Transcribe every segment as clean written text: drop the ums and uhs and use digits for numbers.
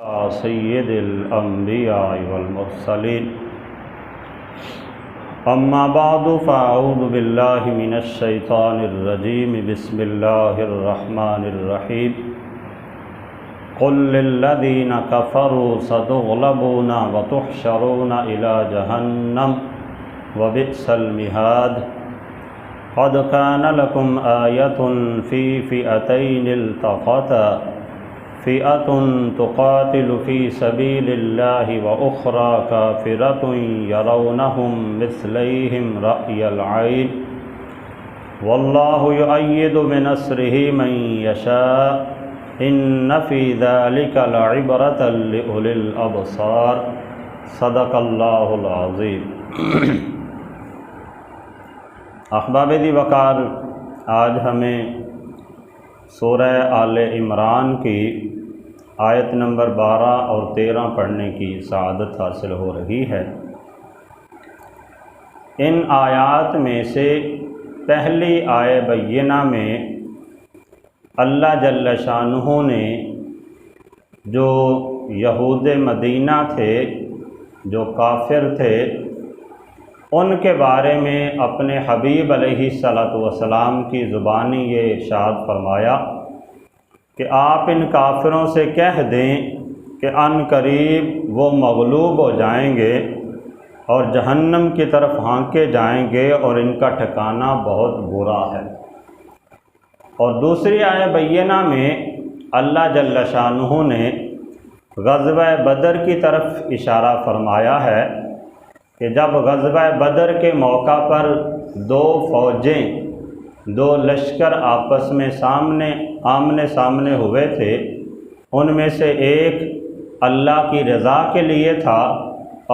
سید الانبیاء والمرسلین اما بعد فاعوذ باللہ من الشیطان الرجیم بسم اللہ الرحمن الرحیم قل للذین کفروا ستغلبون وتحشرون الى جہنم وبئس المہاد قد کان لکم آیۃ فی فئتین التقتا فئة تقاتل في سبيل الله وأخرى كافرة يرونهم مثليهم رأي العين والله يؤيد بنصره من يشاء إن في ذلك لعبرة لأولي الأبصار صدق الله العظيم احباب دی وقار، آج ہمیں سورہ آل عمران کی آیت نمبر 12 اور 13 پڑھنے کی سعادت حاصل ہو رہی ہے۔ ان آیات میں سے پہلی آیہ بینہ میں اللہ جل شانہ نے جو یہود مدینہ تھے، جو کافر تھے، ان کے بارے میں اپنے حبیب علیہ السلام کی زبانی یہ ارشاد فرمایا کہ آپ ان کافروں سے کہہ دیں کہ عن قریب وہ مغلوب ہو جائیں گے اور جہنم کی طرف ہانکے جائیں گے اور ان کا ٹھکانہ بہت برا ہے۔ اور دوسری آیہ بینہ میں اللہ جل شانہ نے غزوہ بدر کی طرف اشارہ فرمایا ہے کہ جب غزوہ بدر کے موقع پر دو فوجیں، دو لشکر آپس میں آمنے سامنے ہوئے تھے، ان میں سے ایک اللہ کی رضا کے لیے تھا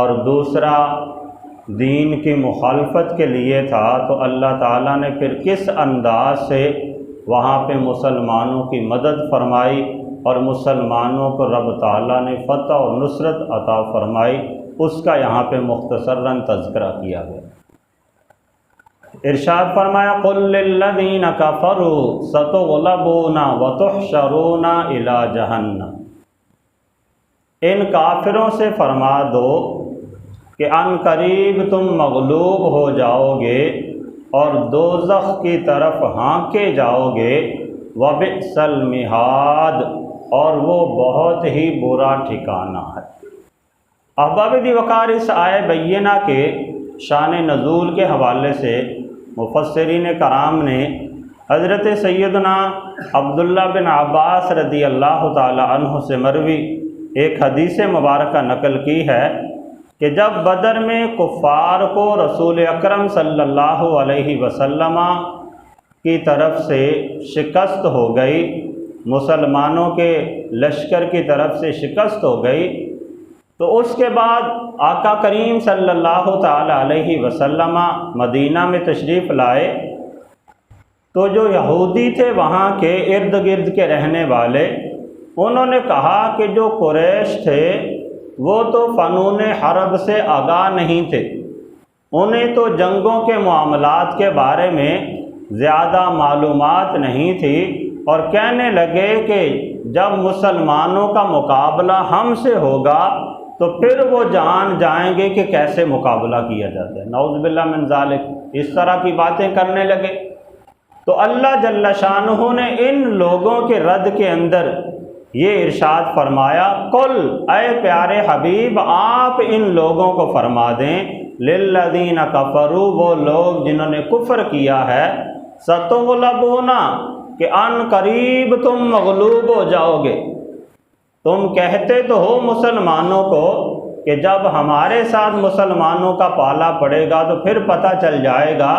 اور دوسرا دین کی مخالفت کے لیے تھا، تو اللہ تعالیٰ نے پھر کس انداز سے وہاں پہ مسلمانوں کی مدد فرمائی اور مسلمانوں کو رب تعالیٰ نے فتح اور نصرت عطا فرمائی، اس کا یہاں پہ مختصراً تذکرہ کیا گیا۔ ارشاد فرمایا قل للذین کفروا ستغلبون وتحشرون الی جہنم، ان کافروں سے فرما دو کہ عن قریب تم مغلوب ہو جاؤ گے اور دوزخ کی طرف ہانکے جاؤ گے، وبئس المہاد، اور وہ بہت ہی برا ٹھکانہ ہے۔ احباب دی وقار، اس آیہ بینہ کے شان نزول کے حوالے سے مفسرین کرام نے حضرت سیدنا عبداللہ بن عباس رضی اللہ تعالی عنہ سے مروی ایک حدیث مبارکہ نقل کی ہے کہ جب بدر میں کفار کو رسول اکرم صلی اللہ علیہ وسلم کی طرف سے شکست ہو گئی، مسلمانوں کے لشکر کی طرف سے شکست ہو گئی، تو اس کے بعد آقا کریم صلی اللہ تعالی علیہ وسلم مدینہ میں تشریف لائے، تو جو یہودی تھے وہاں کے ارد گرد کے رہنے والے، انہوں نے کہا کہ جو قریش تھے وہ تو فنون حرب سے آگاہ نہیں تھے، انہیں تو جنگوں کے معاملات کے بارے میں زیادہ معلومات نہیں تھی، اور کہنے لگے کہ جب مسلمانوں کا مقابلہ ہم سے ہوگا تو پھر وہ جان جائیں گے کہ کیسے مقابلہ کیا جاتا ہے۔ نعوذ باللہ من ذالک، اس طرح کی باتیں کرنے لگے۔ تو اللہ جل شانہ نے ان لوگوں کے رد کے اندر یہ ارشاد فرمایا قل، اے پیارے حبیب آپ ان لوگوں کو فرما دیں للذین کفروا، وہ لوگ جنہوں نے کفر کیا ہے، ستغلبون، کہ عن قریب تم مغلوب ہو جاؤ گے۔ تم کہتے تو ہو مسلمانوں کو کہ جب ہمارے ساتھ مسلمانوں کا پالا پڑے گا تو پھر پتہ چل جائے گا،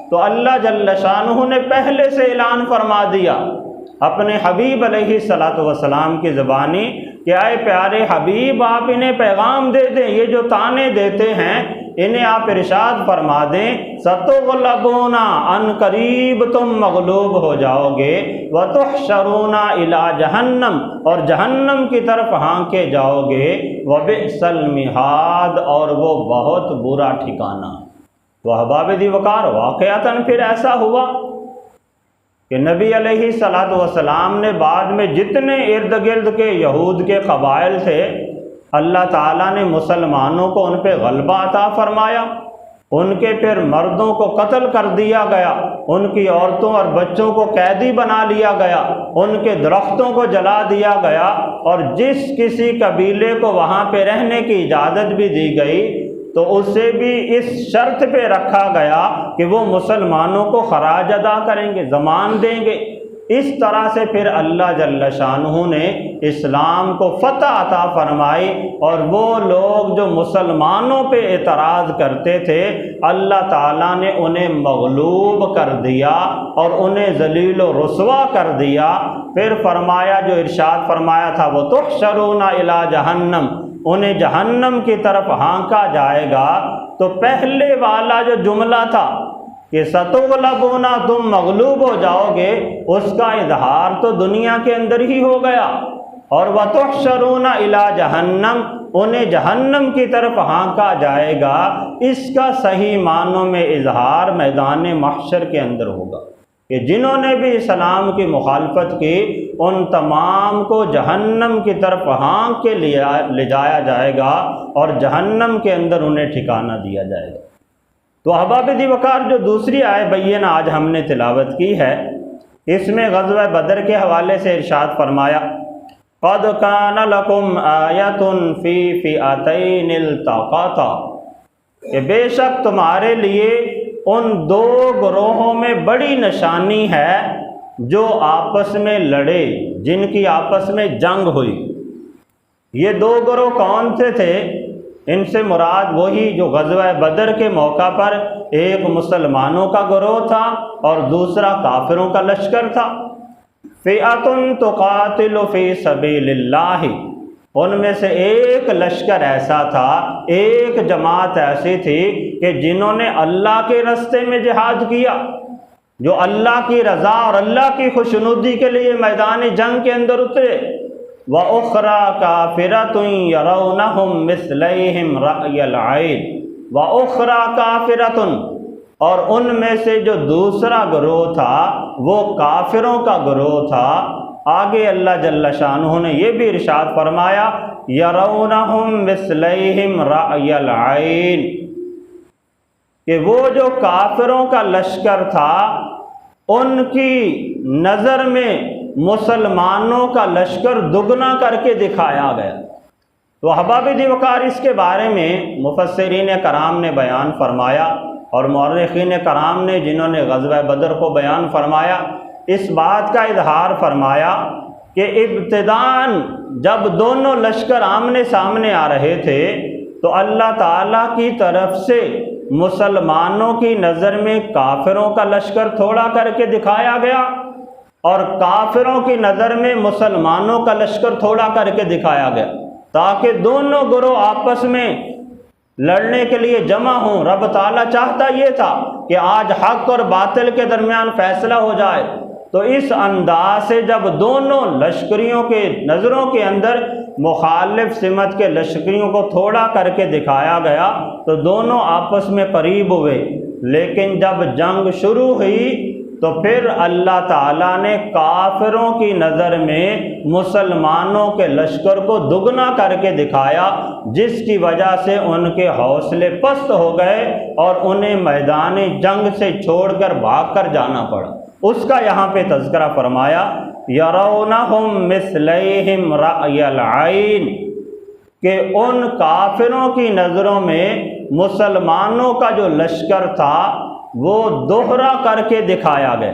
تو اللہ جل شانہ نے پہلے سے اعلان فرما دیا اپنے حبیب علیہ السلام کی زبانی کہ اے پیارے حبیب آپ انہیں پیغام دے دیں، یہ جو طعنے دیتے ہیں انہیں آپ ارشاد فرما دیں ستغلبون، عن قریب تم مغلوب ہو جاؤ گے، وتحشرون الی جہنم، اور جہنم کی طرف ہانکے جاؤ گے، وبئس المہاد، اور وہ بہت برا ٹھکانہ۔ تو احباب دی وقار، واقعتاً پھر ایسا ہوا کہ نبی علیہ الصلوۃ والسلام نے بعد میں جتنے ارد گرد کے یہود کے قبائل تھے اللہ تعالیٰ نے مسلمانوں کو ان پہ غلبہ عطا فرمایا، ان کے پھر مردوں کو قتل کر دیا گیا، ان کی عورتوں اور بچوں کو قیدی بنا لیا گیا، ان کے درختوں کو جلا دیا گیا، اور جس کسی قبیلے کو وہاں پہ رہنے کی اجازت بھی دی گئی تو اسے بھی اس شرط پہ رکھا گیا کہ وہ مسلمانوں کو خراج ادا کریں گے، زمان دیں گے۔ اس طرح سے پھر اللہ جل شانہ نے اسلام کو فتح عطا فرمائی، اور وہ لوگ جو مسلمانوں پہ اعتراض کرتے تھے اللہ تعالیٰ نے انہیں مغلوب کر دیا اور انہیں ذلیل و رسوا کر دیا۔ پھر فرمایا جو ارشاد فرمایا تھا وہ تحشرون الی جہنم، انہیں جہنم کی طرف ہانکا جائے گا۔ تو پہلے والا جو جملہ تھا کہ ستغلبون، تم مغلوب ہو جاؤ گے، اس کا اظہار تو دنیا کے اندر ہی ہو گیا، اور وتحشرون الی جہنم، انہیں جہنم کی طرف ہانکا جائے گا، اس کا صحیح معنوں میں اظہار میدان محشر کے اندر ہوگا کہ جنہوں نے بھی اسلام کی مخالفت کی ان تمام کو جہنم کی طرف ہانک کے لے جایا جائے گا، اور جہنم کے اندر انہیں ٹھکانہ دیا جائے گا۔ تو احباب دی وقار جو دوسری آیت بینہ آج ہم نے تلاوت کی ہے، اس میں غزوہ بدر کے حوالے سے ارشاد فرمایا قَدْ كَانَ لَكُمْ آیَةٌ فِي فِئَتَيْنِ الْتَقَاطَا، کہ بے شک تمہارے لیے ان دو گروہوں میں بڑی نشانی ہے جو آپس میں لڑے، جن کی آپس میں جنگ ہوئی۔ یہ دو گروہ کون سے تھے؟ ان سے مراد وہی جو غزوہ بدر کے موقع پر ایک مسلمانوں کا گروہ تھا اور دوسرا کافروں کا لشکر تھا۔ فئۃ تقاتل فی سبیل اللہ، ان میں سے ایک لشکر ایسا تھا، ایک جماعت ایسی تھی کہ جنہوں نے اللہ کے راستے میں جہاد کیا، جو اللہ کی رضا اور اللہ کی خوشنودی کے لیے میدان جنگ کے اندر اترے۔ وَأُخْرَى كَافِرَةٌ يَرَوْنَهُمْ مِثْلَيْهِمْ رَأْيَ الْعَيْنِ وَأُخْرَى كَافِرَةٌ، اور ان میں سے جو دوسرا گروہ تھا وہ کافروں کا گروہ تھا۔ آگے اللہ جل شانہ نے یہ بھی ارشاد فرمایا يَرَوْنَهُمْ مِثْلَيْهِمْ رَأْيَ الْعَيْنِ، کہ وہ جو کافروں کا لشکر تھا ان کی نظر میں مسلمانوں کا لشکر دگنا کر کے دکھایا گیا۔ تو احباب دی وقار اس کے بارے میں مفسرین کرام نے بیان فرمایا اور مورخین کرام نے جنہوں نے غزوہ بدر کو بیان فرمایا اس بات کا اظہار فرمایا کہ ابتداً جب دونوں لشکر آمنے سامنے آ رہے تھے تو اللہ تعالیٰ کی طرف سے مسلمانوں کی نظر میں کافروں کا لشکر تھوڑا کر کے دکھایا گیا، اور کافروں کی نظر میں مسلمانوں کا لشکر تھوڑا کر کے دکھایا گیا، تاکہ دونوں گروہ آپس میں لڑنے کے لیے جمع ہوں۔ رب تعالیٰ چاہتا یہ تھا کہ آج حق اور باطل کے درمیان فیصلہ ہو جائے، تو اس انداز سے جب دونوں لشکریوں کے نظروں کے اندر مخالف سمت کے لشکریوں کو تھوڑا کر کے دکھایا گیا تو دونوں آپس میں قریب ہوئے، لیکن جب جنگ شروع ہوئی تو پھر اللہ تعالیٰ نے کافروں کی نظر میں مسلمانوں کے لشکر کو دگنا کر کے دکھایا، جس کی وجہ سے ان کے حوصلے پست ہو گئے اور انہیں میدان جنگ سے چھوڑ کر بھاگ کر جانا پڑا۔ اس کا یہاں پہ تذکرہ فرمایا یرونہم مثلیہم رأی العین، کہ ان کافروں کی نظروں میں مسلمانوں کا جو لشکر تھا وہ دوہرا کر کے دکھایا گیا۔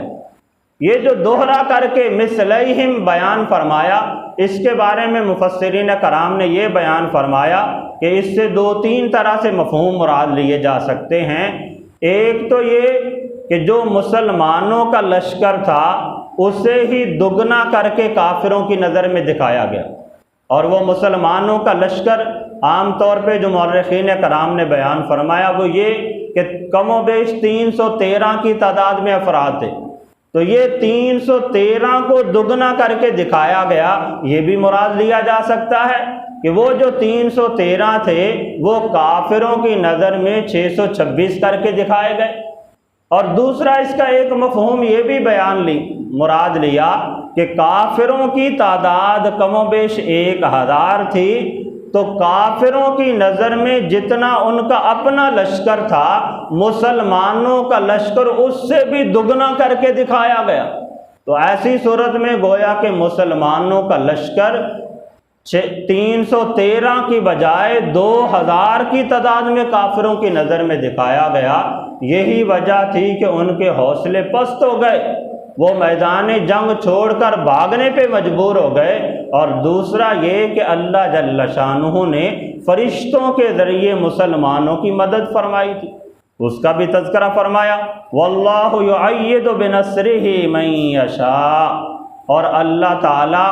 یہ جو دوہرا کر کے مثلیہم بیان فرمایا، اس کے بارے میں مفسرین کرام نے یہ بیان فرمایا کہ اس سے دو تین طرح سے مفہوم مراد لیے جا سکتے ہیں۔ ایک تو یہ کہ جو مسلمانوں کا لشکر تھا اسے ہی دگنا کر کے کافروں کی نظر میں دکھایا گیا، اور وہ مسلمانوں کا لشکر عام طور پہ جو مورخین کرام نے بیان فرمایا وہ یہ کہ کم و بیش 313 کی تعداد میں افراد تھے، تو یہ 313 کو دگنا کر کے دکھایا گیا۔ یہ بھی مراد لیا جا سکتا ہے کہ وہ جو 313 تھے وہ کافروں کی نظر میں 626 کر کے دکھائے گئے، اور دوسرا اس کا ایک مفہوم یہ بھی مراد لیا کہ کافروں کی تعداد کم و بیش 1000 تھی، تو کافروں کی نظر میں جتنا ان کا اپنا لشکر تھا، مسلمانوں کا لشکر اس سے بھی دگنا کر کے دکھایا گیا۔ تو ایسی صورت میں گویا کہ مسلمانوں کا لشکر 313 کی بجائے 2000 کی تعداد میں کافروں کی نظر میں دکھایا گیا۔ یہی وجہ تھی کہ ان کے حوصلے پست ہو گئے، وہ میدان جنگ چھوڑ کر بھاگنے پہ مجبور ہو گئے۔ اور دوسرا یہ کہ اللہ جل شانہ نے فرشتوں کے ذریعے مسلمانوں کی مدد فرمائی تھی، اس کا بھی تذکرہ فرمایا، واللہ یؤید بنصرہ من یشاء، اور اللہ تعالیٰ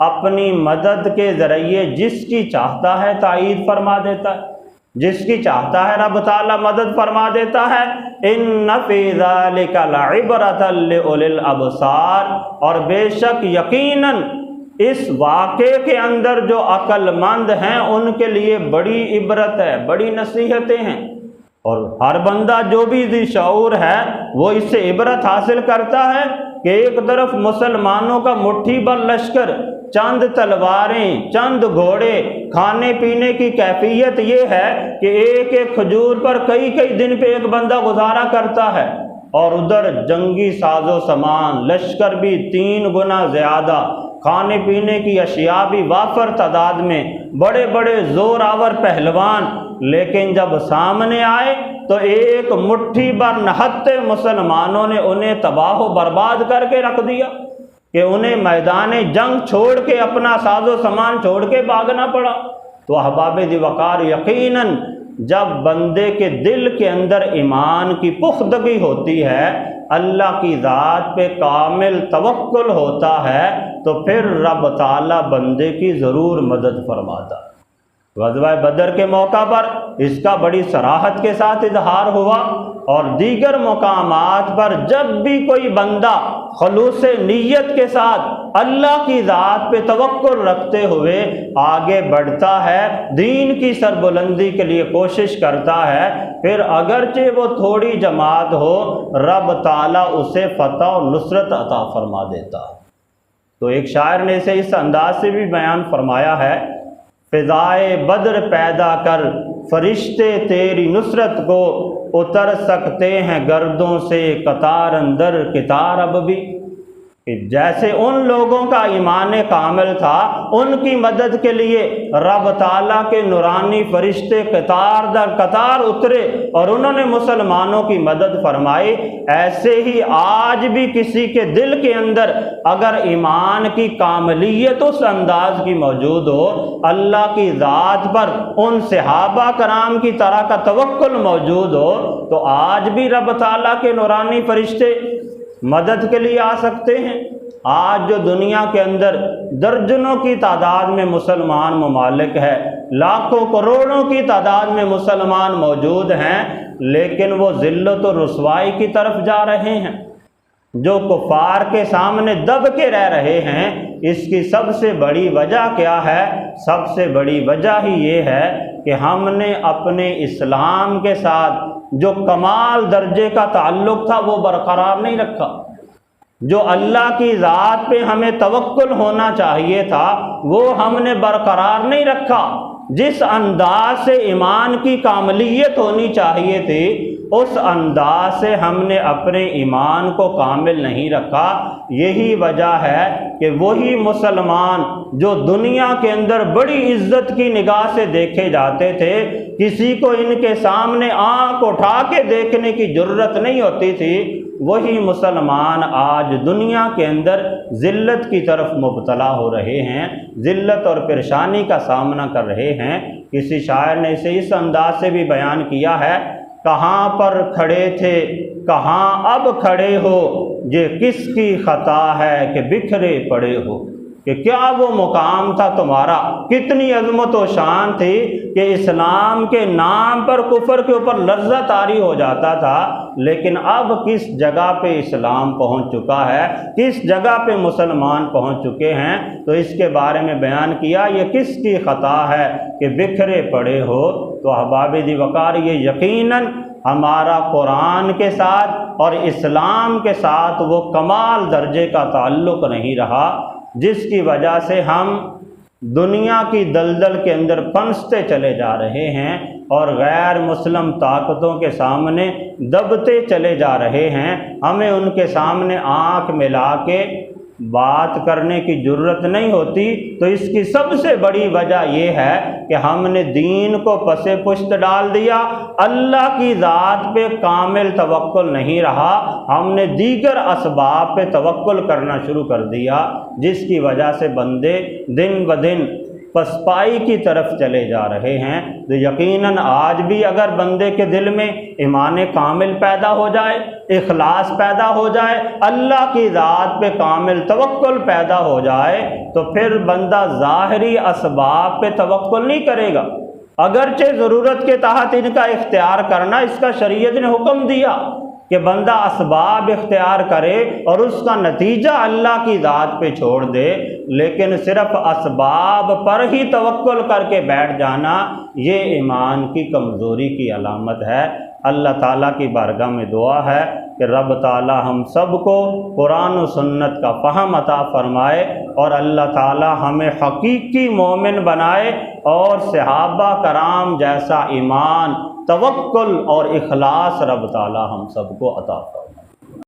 اپنی مدد کے ذریعے جس کی چاہتا ہے تائید فرما دیتا ہے، جس کی چاہتا ہے رب تعالیٰ مدد فرما دیتا ہے۔ ان فی ذلک لعبرۃ لأولی الابصار، اور بے شک یقیناً اس واقعے کے اندر جو عقل مند ہیں ان کے لیے بڑی عبرت ہے، بڑی نصیحتیں ہیں۔ اور ہر بندہ جو بھی ذی شعور ہے وہ اس سے عبرت حاصل کرتا ہے کہ ایک طرف مسلمانوں کا مٹھی بھر لشکر، چند تلواریں، چند گھوڑے، کھانے پینے کی کیفیت یہ ہے کہ ایک ایک کھجور پر کئی کئی دن پہ ایک بندہ گزارا کرتا ہے، اور ادھر جنگی ساز و سامان، لشکر بھی 3 گنا زیادہ، کھانے پینے کی اشیاء بھی وافر تعداد میں، بڑے بڑے زور آور پہلوان، لیکن جب سامنے آئے تو ایک مٹھی بھر نہتے مسلمانوں نے انہیں تباہ و برباد کر کے رکھ دیا کہ انہیں میدان جنگ چھوڑ کے، اپنا ساز و سامان چھوڑ کے بھاگنا پڑا۔ تو احباب ذی وقار، یقیناً جب بندے کے دل کے اندر ایمان کی پختگی ہوتی ہے، اللہ کی ذات پہ کامل توکل ہوتا ہے، تو پھر رب تعالیٰ بندے کی ضرور مدد فرماتا ہے۔ غزوہ بدر کے موقع پر اس کا بڑی صراحت کے ساتھ اظہار ہوا، اور دیگر مقامات پر جب بھی کوئی بندہ خلوص نیت کے ساتھ اللہ کی ذات پہ توکل رکھتے ہوئے آگے بڑھتا ہے، دین کی سربلندی کے لیے کوشش کرتا ہے، پھر اگرچہ وہ تھوڑی جماعت ہو، رب تعالیٰ اسے فتح و نصرت عطا فرما دیتا ہے۔ تو ایک شاعر نے اسے اس انداز سے بھی بیان فرمایا ہے، فضائے بدر پیدا کر فرشتے تیری نصرت کو، اتر سکتے ہیں گردوں سے قطار اندر قطار اب بھی۔ جیسے ان لوگوں کا ایمان کامل تھا، ان کی مدد کے لیے رب تعالیٰ کے نورانی فرشتے قطار در قطار اترے اور انہوں نے مسلمانوں کی مدد فرمائی، ایسے ہی آج بھی کسی کے دل کے اندر اگر ایمان کی کاملیت اس انداز کی موجود ہو، اللہ کی ذات پر ان صحابہ کرام کی طرح کا توکل موجود ہو، تو آج بھی رب تعالیٰ کے نورانی فرشتے مدد کے لیے آ سکتے ہیں۔ آج جو دنیا کے اندر درجنوں کی تعداد میں مسلمان ممالک ہے، لاکھوں کروڑوں کی تعداد میں مسلمان موجود ہیں، لیکن وہ ذلت و رسوائی کی طرف جا رہے ہیں، جو کفار کے سامنے دب کے رہ رہے ہیں۔ اس کی سب سے بڑی وجہ کیا ہے؟ سب سے بڑی وجہ ہی یہ ہے کہ ہم نے اپنے اسلام کے ساتھ جو کمال درجے کا تعلق تھا وہ برقرار نہیں رکھا، جو اللہ کی ذات پہ ہمیں توکل ہونا چاہیے تھا وہ ہم نے برقرار نہیں رکھا، جس انداز سے ایمان کی کاملیت ہونی چاہیے تھی اس انداز سے ہم نے اپنے ایمان کو کامل نہیں رکھا۔ یہی وجہ ہے کہ وہی مسلمان جو دنیا کے اندر بڑی عزت کی نگاہ سے دیکھے جاتے تھے، کسی کو ان کے سامنے آنکھ اٹھا کے دیکھنے کی جرت نہیں ہوتی تھی، وہی مسلمان آج دنیا کے اندر ذلت کی طرف مبتلا ہو رہے ہیں، ذلت اور پریشانی کا سامنا کر رہے ہیں۔ کسی شاعر نے اسے اس انداز سے بھی بیان کیا ہے، کہاں پر کھڑے تھے کہاں اب کھڑے ہو، یہ کس کی خطا ہے کہ بکھرے پڑے ہو، کہ کیا وہ مقام تھا تمہارا، کتنی عظمت و شان تھی کہ اسلام کے نام پر کفر کے اوپر لرزہ طاری ہو جاتا تھا، لیکن اب کس جگہ پہ اسلام پہنچ چکا ہے، کس جگہ پہ مسلمان پہنچ چکے ہیں۔ تو اس کے بارے میں بیان کیا یہ کس کی خطا ہے کہ بکھرے پڑے ہو۔ تو احباب دی وقار، یہ یقیناً ہمارا قرآن کے ساتھ اور اسلام کے ساتھ وہ کمال درجے کا تعلق نہیں رہا جس کی وجہ سے ہم دنیا کی دلدل کے اندر پھنستے چلے جا رہے ہیں اور غیر مسلم طاقتوں کے سامنے دبتے چلے جا رہے ہیں۔ ہمیں ان کے سامنے آنکھ ملا کے بات کرنے کی جرت نہیں ہوتی۔ تو اس کی سب سے بڑی وجہ یہ ہے کہ ہم نے دین کو پس پشت ڈال دیا، اللہ کی ذات پہ کامل توکل نہیں رہا، ہم نے دیگر اسباب پہ توکل کرنا شروع کر دیا، جس کی وجہ سے بندے دن بدن پسپائی کی طرف چلے جا رہے ہیں۔ تو یقیناً آج بھی اگر بندے کے دل میں ایمان کامل پیدا ہو جائے، اخلاص پیدا ہو جائے، اللہ کی ذات پہ کامل توکل پیدا ہو جائے، تو پھر بندہ ظاہری اسباب پہ توکل نہیں کرے گا، اگرچہ ضرورت کے تحت ان کا اختیار کرنا اس کا شریعت نے حکم دیا کہ بندہ اسباب اختیار کرے اور اس کا نتیجہ اللہ کی ذات پہ چھوڑ دے، لیکن صرف اسباب پر ہی توکل کر کے بیٹھ جانا یہ ایمان کی کمزوری کی علامت ہے۔ اللہ تعالیٰ کی بارگاہ میں دعا ہے کہ رب تعالیٰ ہم سب کو قرآن و سنت کا فہم عطا فرمائے اور اللہ تعالیٰ ہمیں حقیقی مومن بنائے اور صحابہ کرام جیسا ایمان، توکل اور اخلاص رب تعالیٰ ہم سب کو عطا فرمائے۔